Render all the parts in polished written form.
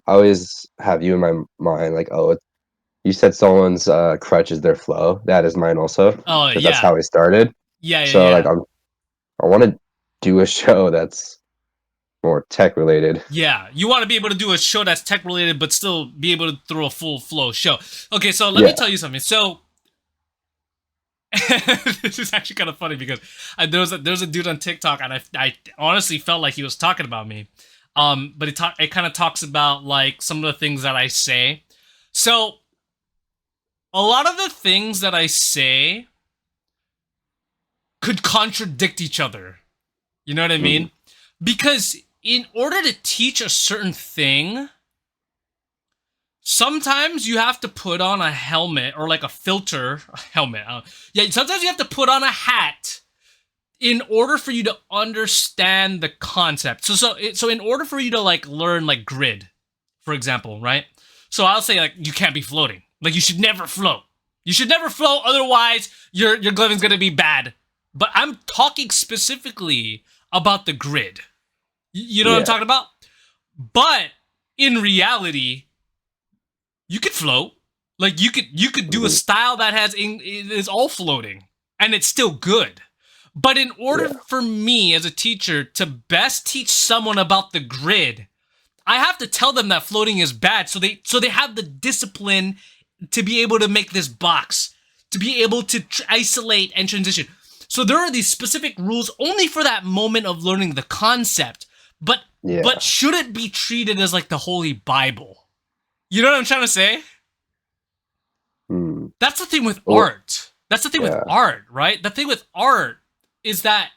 I always have you in my mind, like, oh, you said someone's crutch is their flow. That is mine also, Oh because that's yeah, how I started. yeah, yeah, So like, yeah. I want to do a show that's more tech related. Yeah, you want to be able to do a show that's tech related, but still be able to throw a full flow show. Okay, so let me Yeah. tell you something. So this is actually kind of funny because there was a dude on TikTok, and I honestly felt like he was talking about me. But it kind of talks about like some of the things that I say. So a lot of the things that I say could contradict each other. You know what I Mm. mean? Because in order to teach a certain thing, sometimes you have to put on a helmet or like a filter helmet. Yeah, sometimes you have to put on a hat in order for you to understand the concept. So in order for you to like learn like grid, for example, right? So I'll say like you can't be floating. Like you should never float. You should never float, otherwise your gloving's gonna be bad. But I'm talking specifically about the grid. You know what I'm Yeah. talking about? But in reality, you could float. Like you could do a Hmm. style that is all floating and it's still good. But in order Yeah. for me as a teacher to best teach someone about the grid, I have to tell them that floating is bad so they have the discipline to be able to make this box, to be able to isolate and transition. So there are these specific rules only for that moment of learning the concept, but Yeah. shouldn't be treated as like the holy Bible. You know what I'm trying to say? Mm. That's the thing with Well, art. That's the thing with yeah. art, right? The thing with art is that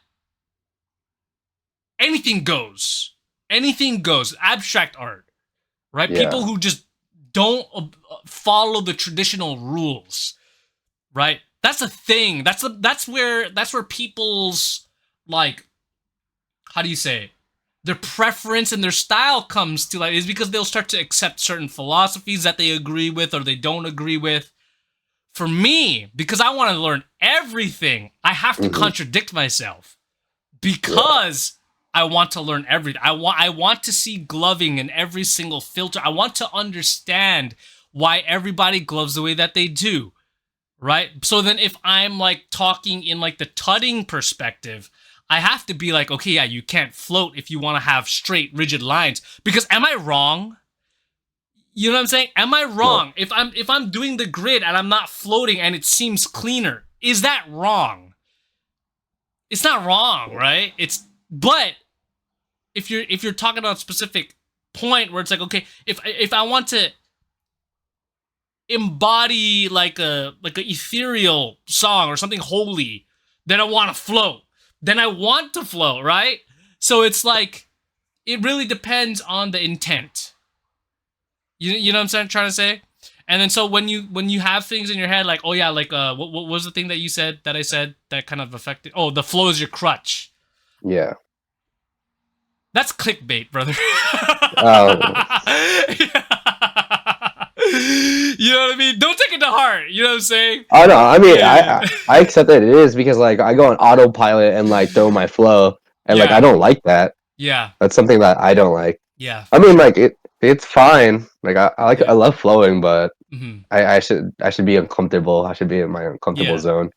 anything goes. Anything goes. Abstract art, right? People Yeah. who just don't follow the traditional rules, right? That's a thing. That's where people's like, how do you say it? Their preference and their style comes to like is because they'll start to accept certain philosophies that they agree with or they don't agree with. For me, because I want to learn everything, I have to Hmm. contradict myself Yeah. because I want to learn everything. I want to see gloving in every single filter. I want to understand why everybody gloves the way that they do, right? So then if I'm like talking in like the tutting perspective, I have to be like, okay, yeah, you can't float if you want to have straight rigid lines because am I wrong? You know what I'm saying? Am I No. wrong? If I'm doing the grid and I'm not floating and it seems cleaner, is that wrong? It's not wrong, Yeah. right? It's but if you're talking about a specific point where it's like, okay, if I want to embody like a ethereal song or something holy, then I want to float. Then I want to float, right? So it's like it really depends on the intent. You know what I'm trying to say? And then so when you have things in your head like, oh yeah, like what was the thing that you said that I said that kind of affected? Oh, the flow is your crutch. Yeah. That's clickbait, brother. Um, You know what I mean? Don't take it to heart. You know what I'm saying? I don't know. I mean, Yeah, I accept that it is because like I go on autopilot and like throw my flow, and like I yeah, don't like that. yeah, That's something that I don't like. yeah, I for mean, sure. like it's fine. Like I Yeah, love flowing, but hmm I should be uncomfortable. I should be in my uncomfortable yeah. zone.